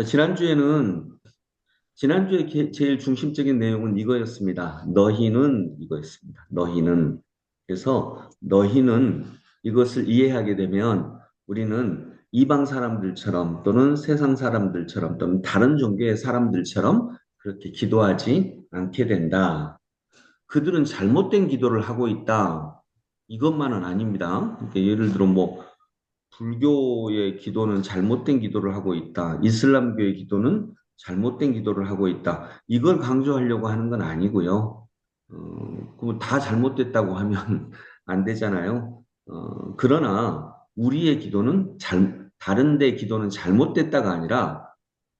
지난주에는 지난주에 제일 중심적인 내용은 이거였습니다. 너희는 이거였습니다. 너희는. 그래서 너희는 이것을 이해하게 되면 우리는 이방 사람들처럼 또는 세상 사람들처럼 또는 다른 종교의 사람들처럼 그렇게 기도하지 않게 된다. 그들은 잘못된 기도를 하고 있다. 이것만은 아닙니다. 그러니까 예를 들어 뭐 불교의 기도는 잘못된 기도를 하고 있다. 이슬람교의 기도는 잘못된 기도를 하고 있다. 이걸 강조하려고 하는 건 아니고요. 그럼 다 잘못됐다고 하면 안 되잖아요. 그러나 우리의 기도는 다른 데 기도는 잘못됐다가 아니라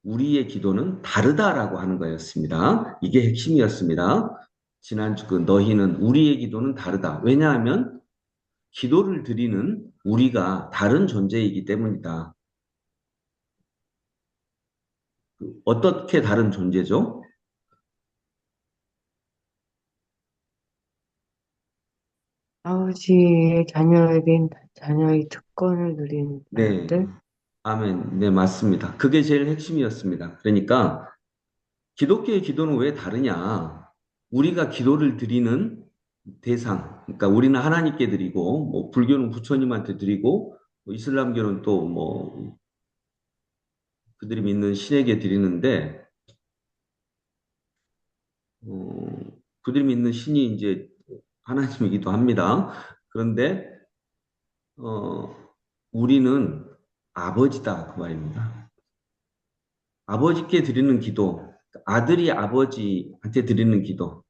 우리의 기도는 다르다라고 하는 거였습니다. 이게 핵심이었습니다. 지난주 그 너희는 우리의 기도는 다르다. 왜냐하면 기도를 드리는 우리가 다른 존재이기 때문이다. 어떻게 다른 존재죠? 아버지의 자녀에겐 자녀의 특권을 누린 네, 사람들. 아멘. 네, 맞습니다. 그게 제일 핵심이었습니다. 그러니까 기독교의 기도는 왜 다르냐? 우리가 기도를 드리는 대상, 그러니까 우리는 하나님께 드리고, 뭐 불교는 부처님한테 드리고, 뭐 이슬람교는 또 뭐 그들이 믿는 신에게 드리는데, 어, 그들이 믿는 신이 이제 하나님이기도 합니다. 그런데 어, 우리는 아버지다 그 말입니다. 아버지께 드리는 기도, 아들이 아버지한테 드리는 기도,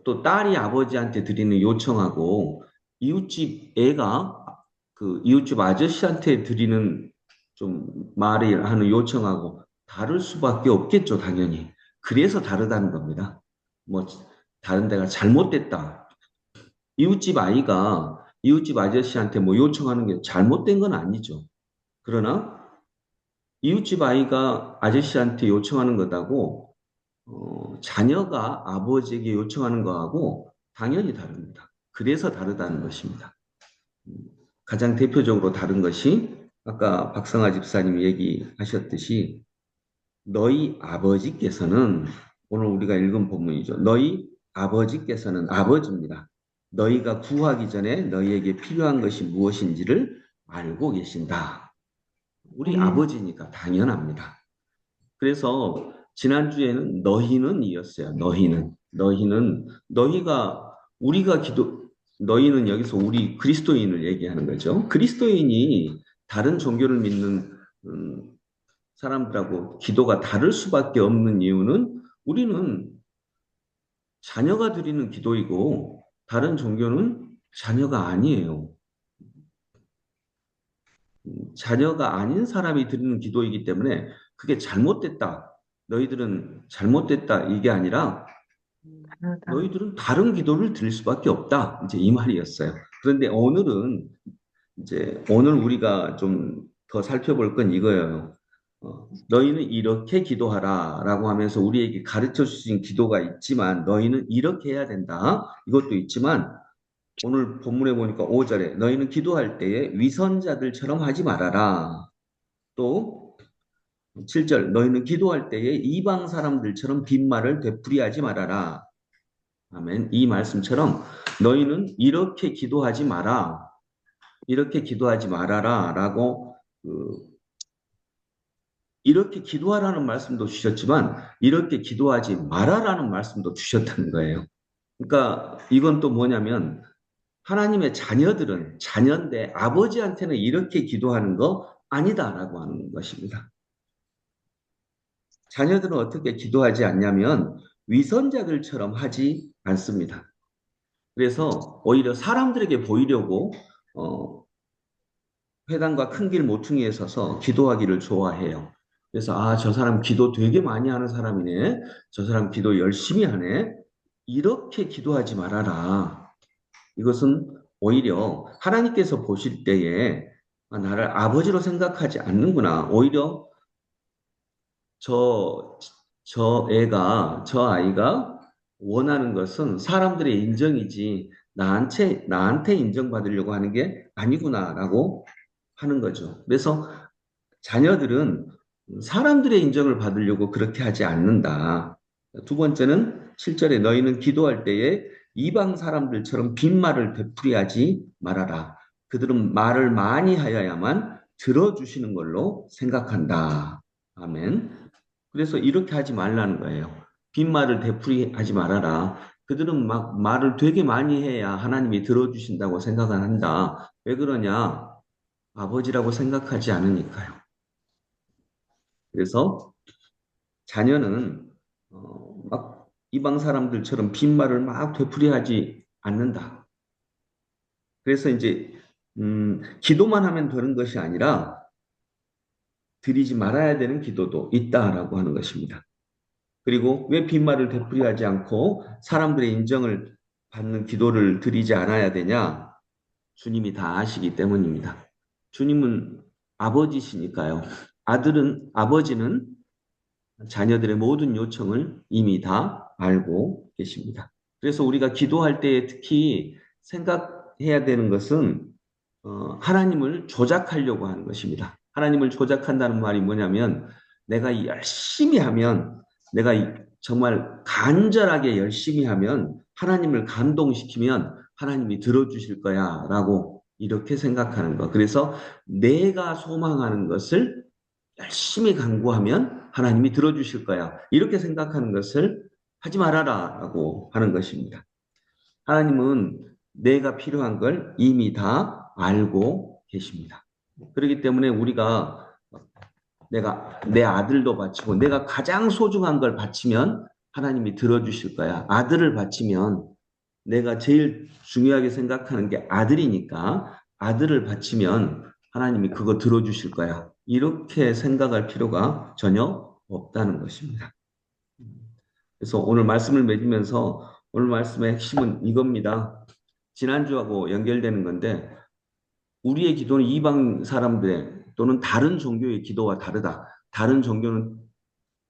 또 딸이 아버지한테 드리는 요청하고 이웃집 애가 그 이웃집 아저씨한테 드리는 좀 말을 하는 요청하고 다를 수밖에 없겠죠, 당연히. 그래서 다르다는 겁니다. 뭐 다른 데가 잘못됐다. 이웃집 아이가 이웃집 아저씨한테 뭐 요청하는 게 잘못된 건 아니죠. 그러나 이웃집 아이가 아저씨한테 요청하는 것하고 자녀가 아버지에게 요청하는 거하고 당연히 다릅니다. 그래서 다르다는 것입니다. 음, 가장 대표적으로 다른 것이 아까 박성아 집사님이 얘기하셨듯이 너희 아버지께서는 오늘 우리가 읽은 본문이죠. 너희 아버지께서는 아버지입니다. 너희가 구하기 전에 너희에게 필요한 것이 무엇인지를 알고 계신다. 우리 음, 아버지니까 당연합니다. 그래서 지난주에는 너희는 이었어요. 너희는 너희가 우리가 너희는 여기서 우리 그리스도인을 얘기하는 거죠. 그리스도인이 다른 종교를 믿는 음, 사람들하고 기도가 다를 수밖에 없는 이유는 우리는 자녀가 드리는 기도이고 다른 종교는 자녀가 아니에요. 자녀가 아닌 사람이 드리는 기도이기 때문에 그게 잘못됐다. 너희들은 잘못됐다. 이게 아니라 다르다. 너희들은 다른 기도를 드릴 수밖에 없다. 이제 이 말이었어요. 그런데 오늘은 이제 오늘 우리가 좀 더 살펴볼 건 이거예요. 너희는 이렇게 기도하라라고 하면서 우리에게 가르쳐 주신 기도가 있지만 너희는 이렇게 해야 된다. 이것도 있지만 오늘 본문에 보니까 5절에 너희는 기도할 때에 위선자들처럼 하지 말아라. 또 7절 너희는 기도할 때에 이방 사람들처럼 빈말을 되풀이하지 말아라. 아멘. 이 말씀처럼 너희는 이렇게 기도하지 마라. 이렇게 기도하지 말아라라고 이렇게 기도하라는 말씀도 주셨지만 이렇게 기도하지 말아라는 말씀도 주셨다는 거예요. 그러니까 이건 또 뭐냐면 하나님의 자녀들은 자녀인데 아버지한테는 이렇게 기도하는 거 아니다라고 하는 것입니다. 자녀들은 어떻게 기도하지 않냐면 위선자들처럼 하지 않습니다. 그래서 오히려 사람들에게 보이려고 어, 회당과 큰 길 모퉁이에 서서 기도하기를 좋아해요. 그래서 아, 저 사람 기도 되게 많이 하는 사람이네. 저 사람 기도 열심히 하네. 이렇게 기도하지 말아라. 이것은 오히려 하나님께서 보실 때에 아, 나를 아버지로 생각하지 않는구나. 오히려 저, 저 아이가 원하는 것은 사람들의 인정이지 나한테 인정받으려고 하는 게 아니구나라고 하는 거죠. 그래서 자녀들은 사람들의 인정을 받으려고 그렇게 하지 않는다. 두 번째는 7절에 너희는 기도할 때에 이방 사람들처럼 빈말을 되풀이하지 말아라. 그들은 말을 많이 하여야만 들어주시는 걸로 생각한다. 아멘. 그래서 이렇게 하지 말라는 거예요. 빈말을 되풀이하지 말아라. 그들은 막 말을 되게 많이 해야 하나님이 들어주신다고 생각을 한다. 왜 그러냐? 아버지라고 생각하지 않으니까요. 그래서 자녀는 막 이방 사람들처럼 빈말을 막 되풀이하지 않는다. 그래서 이제 기도만 하면 되는 것이 아니라 드리지 말아야 되는 기도도 있다라고 하는 것입니다. 그리고 왜 빈말을 되풀이하지 않고 사람들의 인정을 받는 기도를 드리지 않아야 되냐? 주님이 다 아시기 때문입니다. 주님은 아버지시니까요. 아버지는 자녀들의 모든 요청을 이미 다 알고 계십니다. 그래서 우리가 기도할 때 특히 생각해야 되는 것은 하나님을 조작하려고 하는 것입니다. 하나님을 조작한다는 말이 뭐냐면 내가 열심히 하면 내가 정말 간절하게 열심히 하면 하나님을 감동시키면 하나님이 들어주실 거야 라고 이렇게 생각하는 거. 그래서 내가 소망하는 것을 열심히 간구하면 하나님이 들어주실 거야. 이렇게 생각하는 것을 하지 말아라 라고 하는 것입니다. 하나님은 내가 필요한 걸 이미 다 알고 계십니다. 그렇기 때문에 우리가 내가 내 아들도 바치고 내가 가장 소중한 걸 바치면 하나님이 들어주실 거야. 아들을 바치면 내가 제일 중요하게 생각하는 게 아들이니까 아들을 바치면 하나님이 그거 들어주실 거야. 이렇게 생각할 필요가 전혀 없다는 것입니다. 그래서 오늘 말씀을 맺으면서 오늘 말씀의 핵심은 이겁니다. 지난주하고 연결되는 건데 우리의 기도는 이방 사람들의 또는 다른 종교의 기도와 다르다. 다른 종교는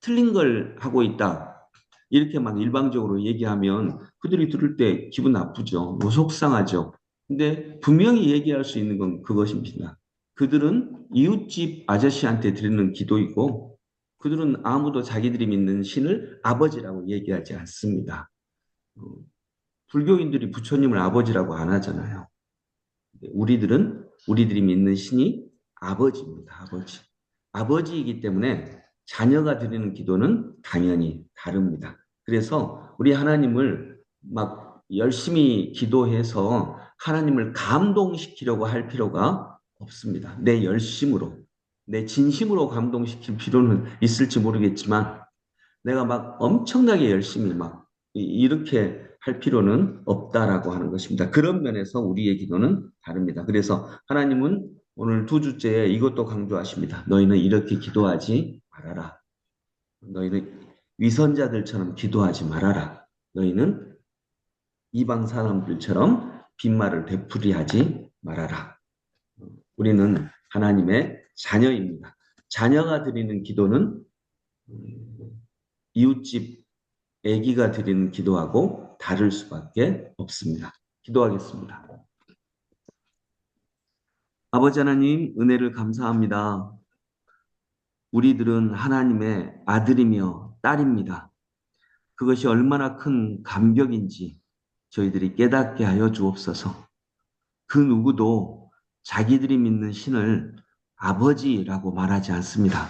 틀린 걸 하고 있다. 이렇게 막 일방적으로 얘기하면 그들이 들을 때 기분 나쁘죠. 뭐 속상하죠. 근데 분명히 얘기할 수 있는 건 그것입니다. 그들은 이웃집 아저씨한테 드리는 기도이고 그들은 아무도 자기들이 믿는 신을 아버지라고 얘기하지 않습니다. 어, 불교인들이 부처님을 아버지라고 안 하잖아요. 우리들이 믿는 신이 아버지입니다. 아버지. 아버지이기 때문에 자녀가 드리는 기도는 당연히 다릅니다. 그래서 우리 하나님을 막 열심히 기도해서 하나님을 감동시키려고 할 필요가 없습니다. 내 열심으로, 내 진심으로 감동시킬 필요는 있을지 모르겠지만 내가 막 엄청나게 열심히 막 이렇게 할 필요는 없다라고 하는 것입니다. 그런 면에서 우리의 기도는 다릅니다. 그래서 하나님은 오늘 두 주째에 이것도 강조하십니다. 너희는 이렇게 기도하지 말아라. 너희는 위선자들처럼 기도하지 말아라. 너희는 이방 사람들처럼 빈말을 되풀이하지 말아라. 우리는 하나님의 자녀입니다. 자녀가 드리는 기도는 이웃집 아기가 드리는 기도하고 다를 수밖에 없습니다. 기도하겠습니다. 아버지 하나님, 은혜를 감사합니다. 우리들은 하나님의 아들이며 딸입니다. 그것이 얼마나 큰 감격인지 저희들이 깨닫게 하여 주옵소서. 그 누구도 자기들이 믿는 신을 아버지라고 말하지 않습니다.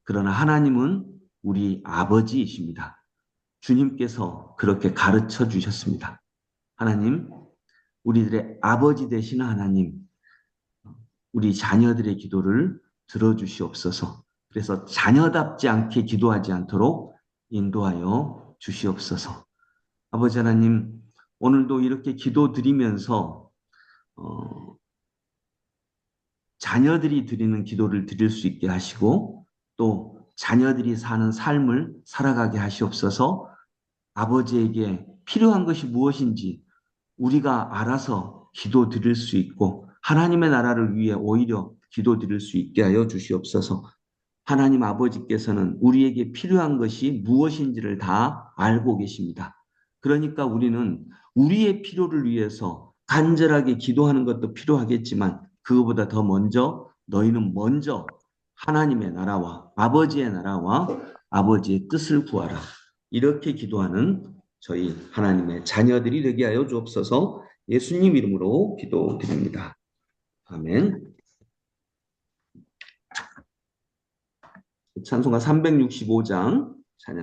그러나 하나님은 우리 아버지이십니다. 주님께서 그렇게 가르쳐 주셨습니다. 하나님, 우리들의 아버지 되시는 하나님, 우리 자녀들의 기도를 들어주시옵소서. 그래서 자녀답지 않게 기도하지 않도록 인도하여 주시옵소서. 아버지 하나님, 오늘도 이렇게 기도 드리면서 자녀들이 드리는 기도를 드릴 수 있게 하시고 또 자녀들이 사는 삶을 살아가게 하시옵소서. 아버지에게 필요한 것이 무엇인지 우리가 알아서 기도 드릴 수 있고 하나님의 나라를 위해 오히려 기도 드릴 수 있게 하여 주시옵소서. 하나님 아버지께서는 우리에게 필요한 것이 무엇인지를 다 알고 계십니다. 그러니까 우리는 우리의 필요를 위해서 간절하게 기도하는 것도 필요하겠지만 그거보다 더 먼저 너희는 먼저 하나님의 나라와 아버지의 나라와 아버지의 뜻을 구하라. 이렇게 기도하는 저희 하나님의 자녀들이 되게 하여 주옵소서. 예수님 이름으로 기도드립니다. 아멘. 찬송가 365장